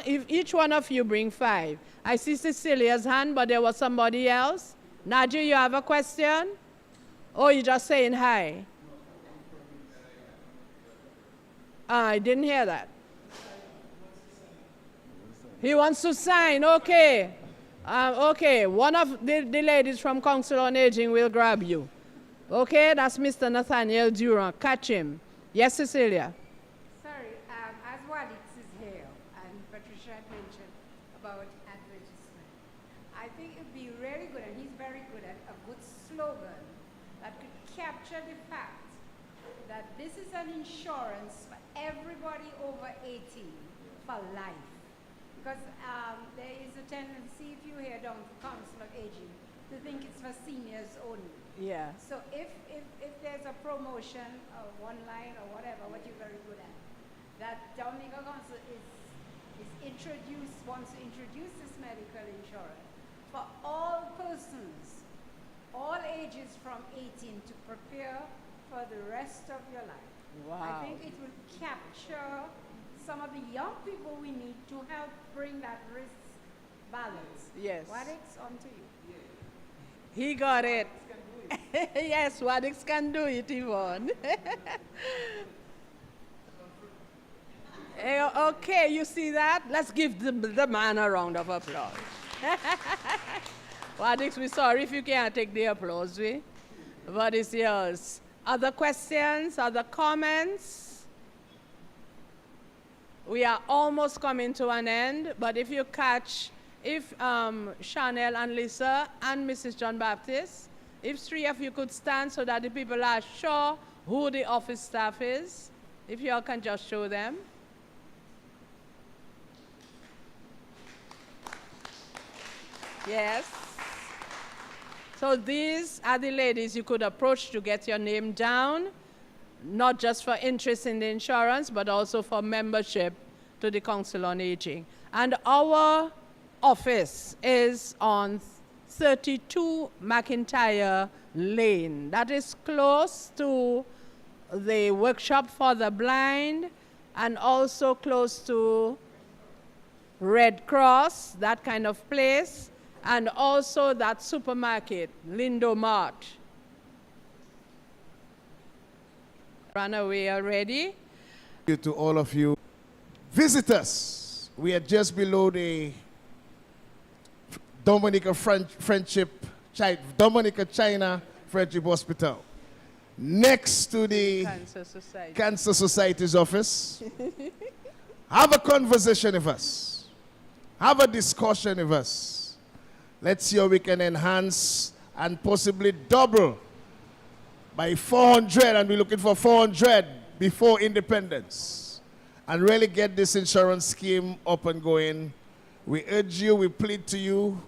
If each one of you bring 5. I see Cecilia's hand, but there was somebody else. Nadia, you have a question? Oh, you're just saying hi. I didn't hear that. He wants to sign, okay. Okay, one of the ladies from Council on Aging will grab you. Okay, that's Mr. Nathaniel Durant. Catch him. Yes, Cecilia. Sorry, as Wadix is here, and Patricia had mentioned about advertisement, I think it would be really good, and he's very good at a good slogan that could capture the fact that this is an insurance for everybody over 18 for life. Because there is a tendency, if you hear down to Council of Aging, to think it's for seniors only. Yeah. So if there's a promotion or one line or whatever, what you're very good at, that Dominica Counsel wants to introduce this medical insurance for all persons, all ages from 18 to prepare for the rest of your life. Wow. I think it will capture some of the young people we need to help bring that risk balance. Yes. Wadix, on to you. He got it. Yes, Wadix can do it, Yvonne. Okay, you see that? Let's give the man a round of applause. Wadix, we're sorry if you can't take the applause, but it's yours. Other questions, other comments? We are almost coming to an end, but if Chanel and Lisa and Mrs. John Baptist, if 3 of you could stand so that the people are sure who the office staff is, if you all can just show them. Yes. So these are the ladies you could approach to get your name down, not just for interest in the insurance, but also for membership to the Council on Aging. And our office is on 32 McIntyre Lane. That is close to the workshop for the blind and also close to Red Cross, that kind of place, and also that supermarket, Lindo Mart. Run away already. To all of you. Visit us. We are just below the Dominica China Friendship Hospital. Next to the Cancer Society's office. Have a conversation with us. Have a discussion with us. Let's see how we can enhance and possibly double by 400, and we're looking for 400 before independence, and really get this insurance scheme up and going. We urge you, we plead to you.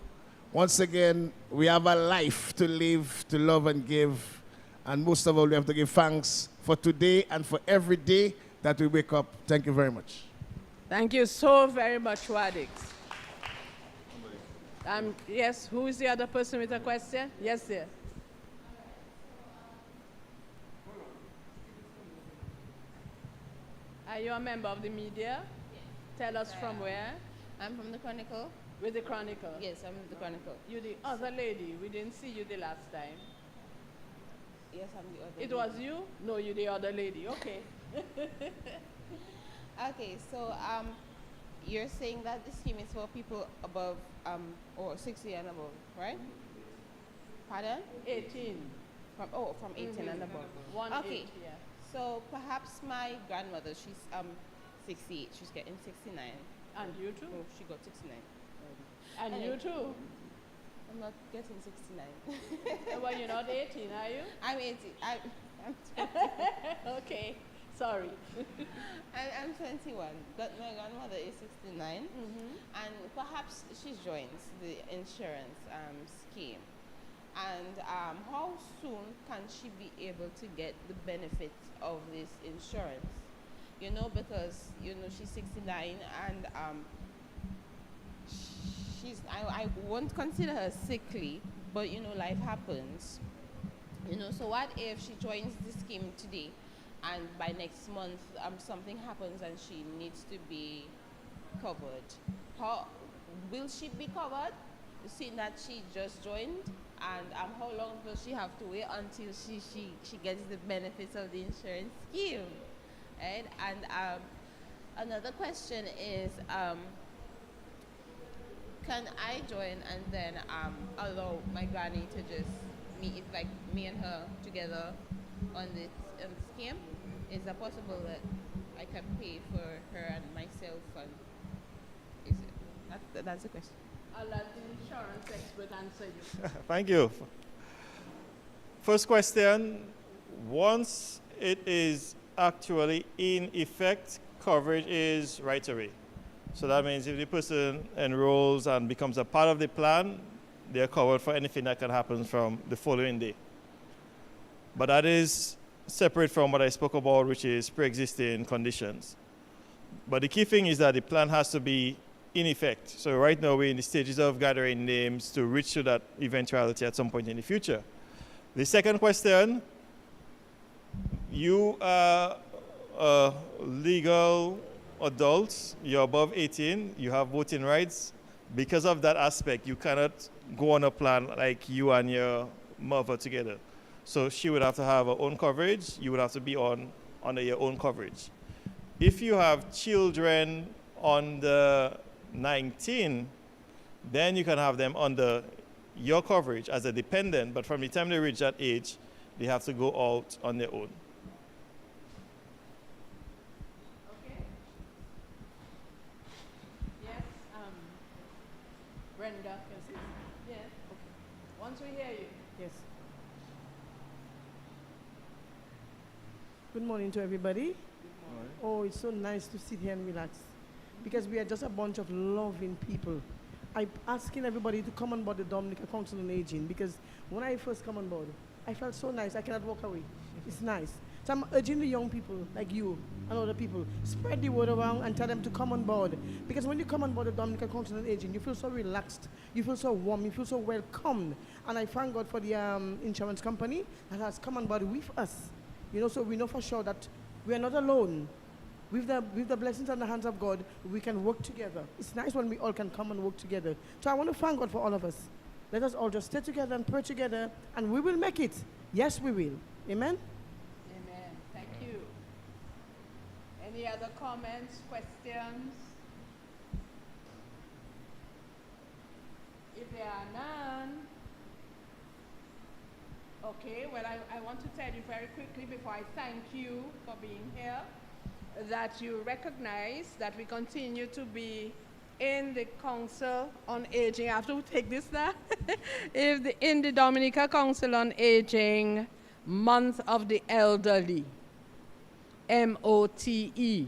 Once again, we have a life to live, to love and give, and most of all, we have to give thanks for today and for every day that we wake up. Thank you very much. Thank you so very much, Wadix. Yes, who is the other person with a question? Yes, sir. Are you a member of the media? Yes. Tell us from where? I'm from the Chronicle. With the Chronicle? Yes, I'm with the Chronicle. You the other lady. We didn't see you the last time. Yes, I'm the other It lady. was you? No, you the other lady. Okay. Okay, so you're saying that the scheme is for people above or 60 and above, right? Pardon? 18. From 18 and above. 1 Okay. 8, yeah. So perhaps my grandmother, she's 68. She's getting 69. And you too? Oh, she got 69. And Anyway. you too? I'm not getting 69. Well, you're not 18, are you? I'm 80. I'm 20. Okay, sorry. I'm 21, but my grandmother is 69, and perhaps she joins the insurance scheme. And how soon can she be able to get the benefits of this insurance? You know, because, you know, she's 69 and I won't consider her sickly, but, you know, life happens. You know, so what if she joins the scheme today and by next month something happens and she needs to be covered? How will she be covered, seeing that she just joined? And how long does she have to wait until she gets the benefits of the insurance scheme? Right? And another question is, can I join and then allow my granny to just meet, like me and her together on this scheme? Is it possible that I can pay for her and myself? And is it, that's the question. I'll let the insurance expert answer you. Thank you. First question, once it is actually in effect, coverage is right away. So that means if the person enrolls and becomes a part of the plan, they're covered for anything that can happen from the following day. But that is separate from what I spoke about, which is pre-existing conditions. But the key thing is that the plan has to be in effect. So right now we're in the stages of gathering names to reach to that eventuality at some point in the future. The second question, you are a legal adult, you're above 18, you have voting rights. Because of that aspect, you cannot go on a plan like you and your mother together. So she would have to have her own coverage, you would have to be under your own coverage. If you have children under 19, then you can have them under your coverage as a dependent, but from the time they reach that age, they have to go out on their own. Okay. Yes, Brenda, yes. Yes, okay. Once we hear you. Yes. Good morning to everybody. Oh, it's so nice to sit here and relax because we are just a bunch of loving people. I'm asking everybody to come on board the Dominica Counsel on Aging because when I first come on board, I felt so nice. I cannot walk away. It's nice. So I'm urging the young people like you and other people, spread the word around and tell them to come on board. Because when you come on board the Dominica Counsel on Aging, you feel so relaxed, you feel so warm, you feel so welcomed. And I thank God for the insurance company that has come on board with us. You know, so we know for sure that we are not alone. With the blessings and the hands of God, we can work together. It's nice when we all can come and work together. So I want to thank God for all of us. Let us all just stay together and pray together, and we will make it. Yes, we will. Amen? Amen. Thank you. Any other comments, questions? If there are none, okay, well, I want to tell you very quickly before I thank you for being here, that you recognize that we continue to be in the Council on Aging. I have to take this now. In the Dominica Council on Aging Month of the Elderly, MOTE.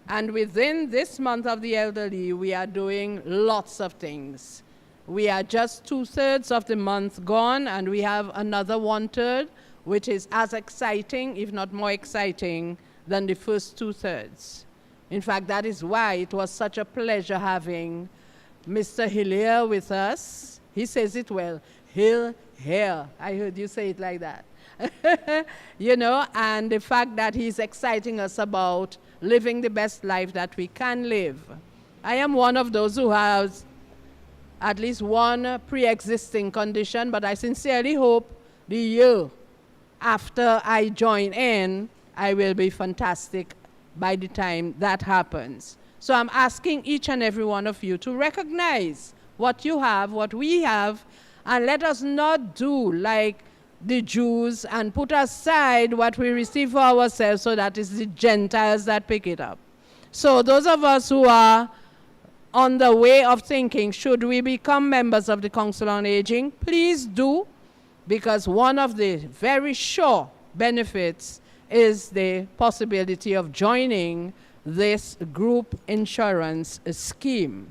And within this month of the elderly, we are doing lots of things. We are just 2/3 of the month gone, and we have another 1/3, which is as exciting, if not more exciting, than the first 2/3. In fact, that is why it was such a pleasure having Mr. Hillier with us. He says it well, Hill here. I heard you say it like that. You know, and the fact that he's exciting us about living the best life that we can live. I am one of those who has at least one pre-existing condition, but I sincerely hope the year after I join in, I will be fantastic by the time that happens. So I'm asking each and every one of you to recognize what you have, what we have, And let us not do like the Jews and put aside what we receive for ourselves, so that it's the Gentiles that pick it up. So those of us who are on the way of thinking, should we become members of the Council on Aging, please do, because one of the very sure benefits is the possibility of joining this group insurance scheme.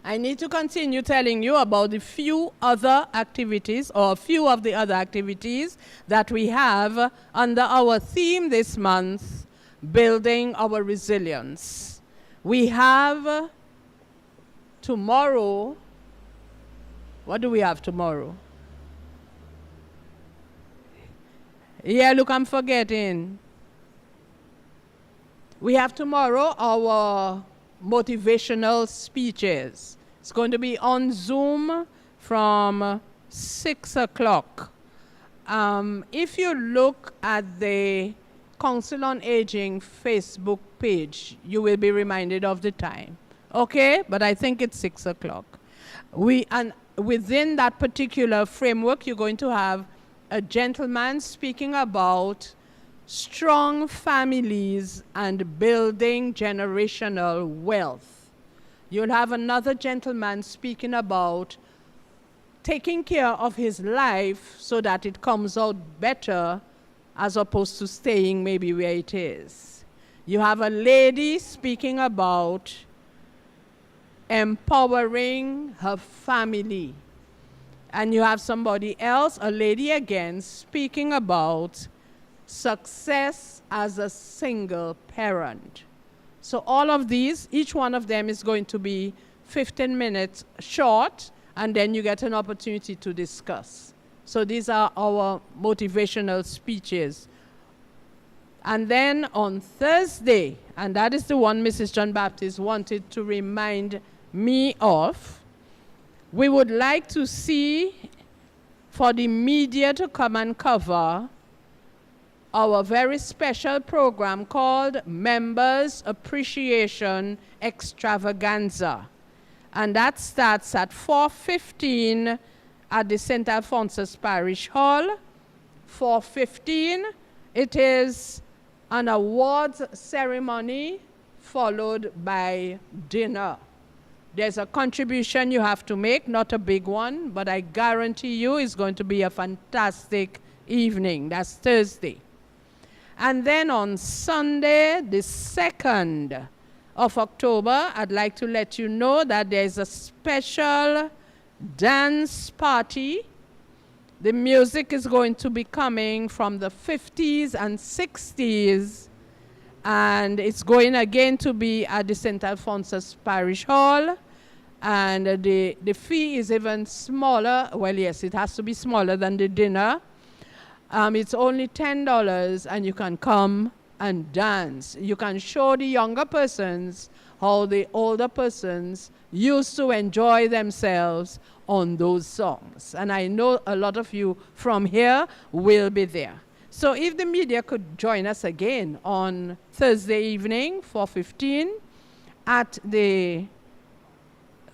I need to continue telling you about the few other activities, or a few of the other activities that we have under our theme this month, Building Our Resilience. We have tomorrow, what do we have tomorrow? Yeah, look, I'm forgetting. We have tomorrow our motivational speeches. It's going to be on Zoom from 6 o'clock. If you look at the Council on Aging Facebook page, you will be reminded of the time. Okay? But I think it's 6 o'clock. And within that particular framework, you're going to have a gentleman speaking about strong families and building generational wealth. You'll have another gentleman speaking about taking care of his life so that it comes out better, as opposed to staying maybe where it is. You have a lady speaking about empowering her family. And you have somebody else, a lady again, speaking about success as a single parent. So all of these, each one of them is going to be 15 minutes short, and then you get an opportunity to discuss. So these are our motivational speeches. And then on Thursday, and that is the one Mrs. John Baptist wanted to remind me of, we would like to see for the media to come and cover our very special program called Members Appreciation Extravaganza. And that starts at 4:15 at the St. Alphonsus Parish Hall. 4:15, it is an awards ceremony followed by dinner. There's a contribution you have to make, not a big one, but I guarantee you it's going to be a fantastic evening. That's Thursday. And then on Sunday, the 2nd of October, I'd like to let you know that there's a special dance party. The music is going to be coming from the 50s and 60s, and it's going again to be at the St. Alphonsus Parish Hall. And the fee is even smaller. Well, yes, it has to be smaller than the dinner. It's only $10, and you can come and dance. You can show the younger persons how the older persons used to enjoy themselves on those songs. And I know a lot of you from here will be there. So if the media could join us again on Thursday evening, 4:15, at the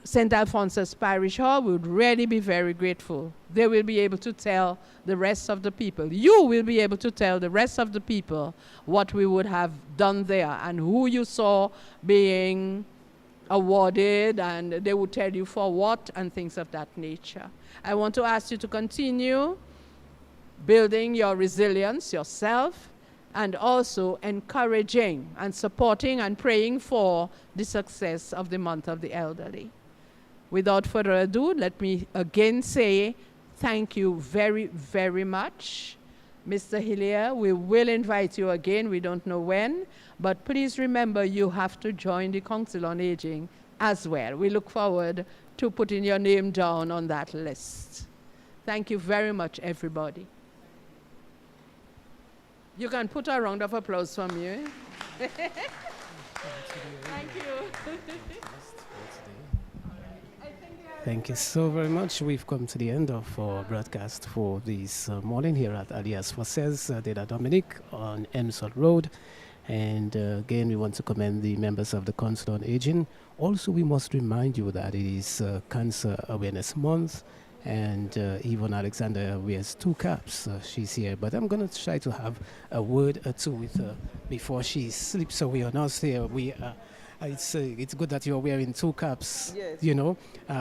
St. Alphonsus Parish Hall, we would really be very grateful. They will be able to tell the rest of the people. You will be able to tell the rest of the people what we would have done there and who you saw being awarded, and they would tell you for what and things of that nature. I want to ask you to continue building your resilience yourself, and also encouraging and supporting and praying for the success of the month of the elderly. Without further ado, let me again say thank you very, very much. Mr. Hillier, we will invite you again. We don't know when, but please remember you have to join the Council on Aging as well. We look forward to putting your name down on that list. Thank you very much, everybody. You can put a round of applause from you. Thank you. Thank you so very much. We've come to the end of our broadcast for this morning here at Alias Fossez, Deda Dominic on Emsall Road. And again, we want to commend the members of the Council on Aging. Also, we must remind you that it is Cancer Awareness Month, And Yvonne Alexander wears 2 caps. She's here, but I'm going to try to have a word or two with her before she slips away on us here. It's good that you're wearing 2 caps, Yes. you know,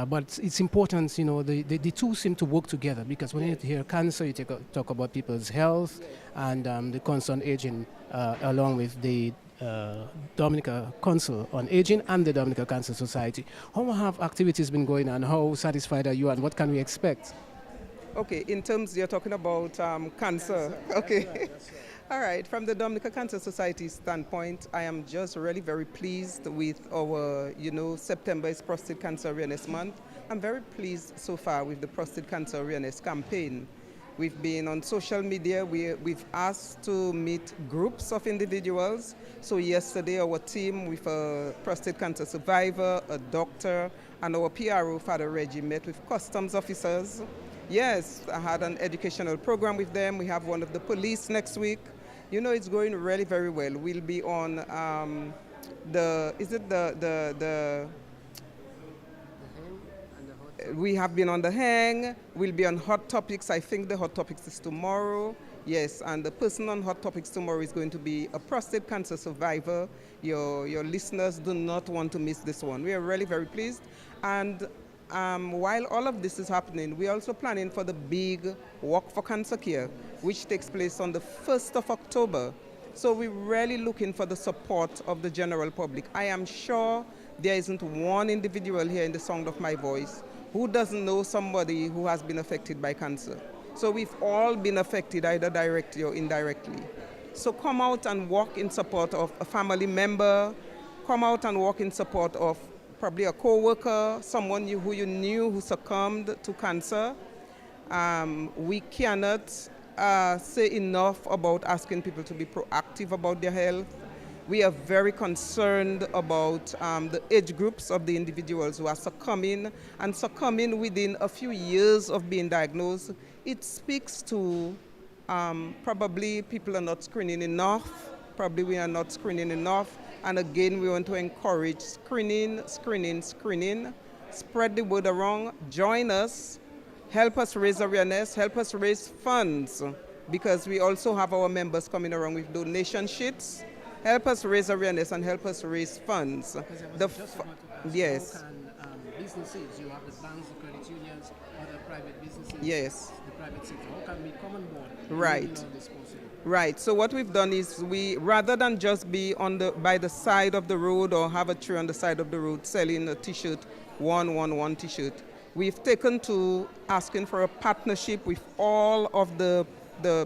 but it's important, you know, the two seem to work together, because when you hear cancer, you talk about people's health and the concern aging, along with the Dominica Counsel on Aging and the Dominica Cancer Society. How have activities been going on? How satisfied are you, and what can we expect? Okay, in terms, you're talking about cancer. Okay. That's right. All right, from the Dominica Cancer Society standpoint, I am just really very pleased with our, September is Prostate Cancer Awareness Month. I'm very pleased so far with the prostate cancer awareness campaign. We've been on social media. We've asked to meet groups of individuals. So yesterday, our team with a prostate cancer survivor, a doctor, and our PRO, Father Reggie, met with customs officers. Yes, I had an educational program with them. We have one of the police next week. It's going really very well. We'll be on we have been on the hang. We'll be on Hot Topics. I think the Hot Topics is tomorrow. Yes, and the person on Hot Topics tomorrow is going to be a prostate cancer survivor. Your listeners do not want to miss this one. We are really very pleased. And while all of this is happening, we're also planning for the big Walk for Cancer Care, which takes place on the 1st of October. So we're really looking for the support of the general public. I am sure there isn't one individual here in the sound of my voice who doesn't know somebody who has been affected by cancer. So we've all been affected either directly or indirectly. So come out and walk in support of a family member, come out and walk in support of probably a co-worker, someone who you knew who succumbed to cancer. We cannot say enough about asking people to be proactive about their health. We are very concerned about the age groups of the individuals who are succumbing within a few years of being diagnosed. It speaks to probably people are not screening enough. Probably we are not screening enough. And again, we want to encourage screening. Spread the word around. Join us. Help us raise awareness. Help us raise funds, because we also have our members coming around with donation sheets. Help us raise awareness and help us raise funds. Yes. How can businesses, you have the banks, the credit unions, other private businesses, yes, the private sector, how can we come on board? Right. Right. So what we've done is we, rather than just be by the side of the road or have a tree on the side of the road selling a T-shirt, one T-shirt, we've taken to asking for a partnership with all of the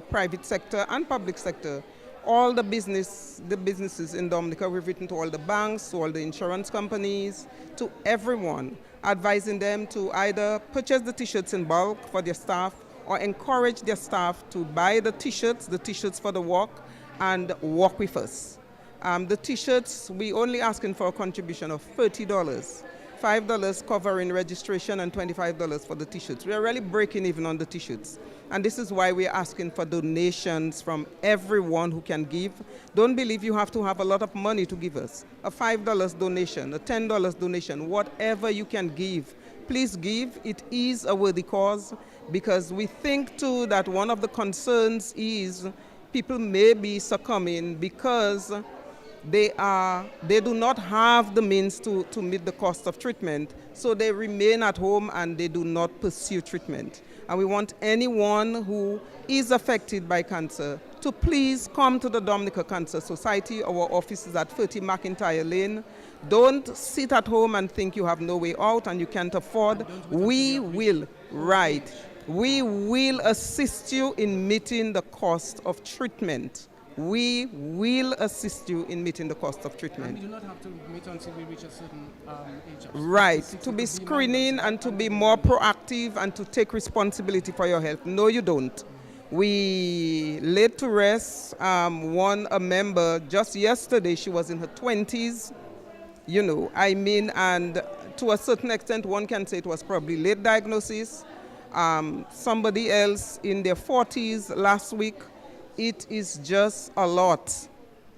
private sector and public sector. All the businesses in Dominica. We've written to all the banks, to all the insurance companies, to everyone, advising them to either purchase the T-shirts in bulk for their staff or encourage their staff to buy the T-shirts for the walk, and walk with us. The T-shirts, we only asking for a contribution of $30. $5 covering registration and $25 for the T-shirts. We are really breaking even on the T-shirts. And this is why we are asking for donations from everyone who can give. Don't believe you have to have a lot of money to give us. A $5 donation, a $10 donation, whatever you can give, please give. It is a worthy cause, because we think too that one of the concerns is people may be succumbing because they do not have the means to meet the cost of treatment, so they remain at home and they do not pursue treatment. And we want anyone who is affected by cancer to please come to the Dominica Cancer Society. Our office is at 30 McIntyre Lane. Don't sit at home and think you have no way out and you can't afford. We will assist you in meeting the cost of treatment. We will assist you in meeting the cost of treatment. And we do not have to wait until we reach a certain age. Right, to be screening and to be more proactive and to take responsibility for your health. No, you don't. We laid to rest a member just yesterday. She was in her 20s, and to a certain extent, one can say it was probably late diagnosis. Somebody else in their 40s last week. It is just a lot.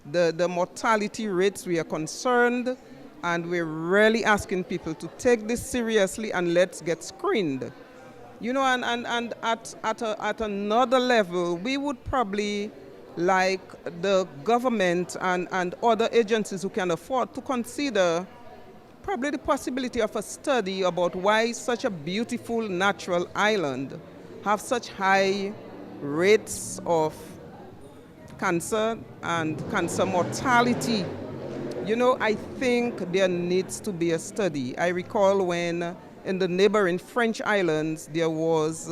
The mortality rates, we are concerned, and we're really asking people to take this seriously and let's get screened. You know, and at another level, we would probably like the government and other agencies who can afford to consider probably the possibility of a study about why such a beautiful natural island have such high rates of cancer and cancer mortality. You know, I think there needs to be a study. I recall when in the neighboring French islands there was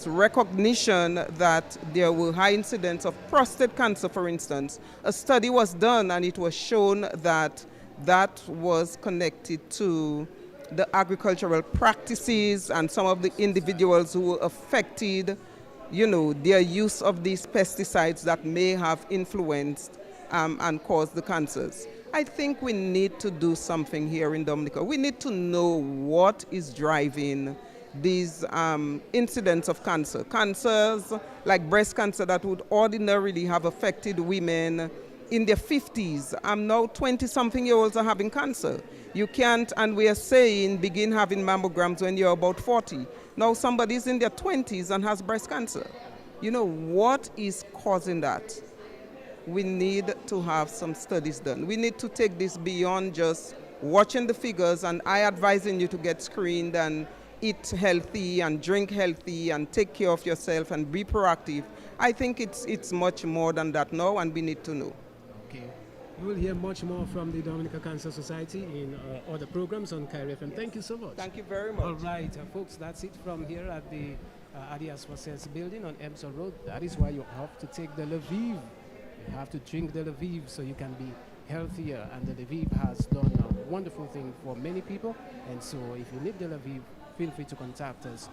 recognition that there were high incidence of prostate cancer, for instance. A study was done and it was shown that that was connected to the agricultural practices and some of the individuals who were affected, you know, their use of these pesticides that may have influenced and caused the cancers. I think we need to do something here in Dominica. We need to know what is driving these incidents of cancer. Cancers like breast cancer that would ordinarily have affected women in their 50s. Now 20-something-year-olds are having cancer. You can't, and we are saying, begin having mammograms when you're about 40. Now somebody's in their 20s and has breast cancer. You know, what is causing that? We need to have some studies done. We need to take this beyond just watching the figures and advising you to get screened and eat healthy and drink healthy and take care of yourself and be proactive. I think it's much more than that now, and we need to know. Okay. You will hear much more from the Dominica Counsel Society in other programs on Kyrie FM. Thank you so much. Thank you very much. All right, folks, that's it from here at the Adias for Sales building on Emsall Road. That is why you have to take the Lviv. You have to drink the Lviv so you can be healthier. And the Lviv has done a wonderful thing for many people. And so if you need the Lviv, feel free to contact us.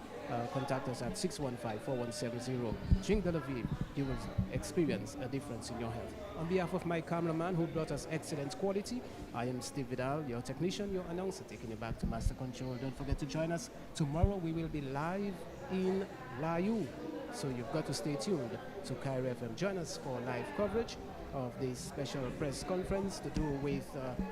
Contact us at 615-4170. Drink the Lviv. You will experience a difference in your health. On behalf of my cameraman who brought us excellent quality, I am Steve Vidal, your technician, your announcer, taking you back to Master Control. Don't forget to join us. Tomorrow we will be live in Layu. So you've got to stay tuned to Kyrie FM. Join us for live coverage of this special press conference to do with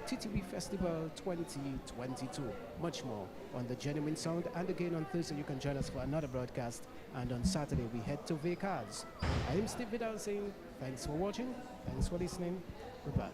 TTV Festival 2022. Much more on the Genuine Sound. And again on Thursday you can join us for another broadcast. And on Saturday we head to Vacars. I am Steve Vidal saying thanks for watching, thanks for listening, goodbye.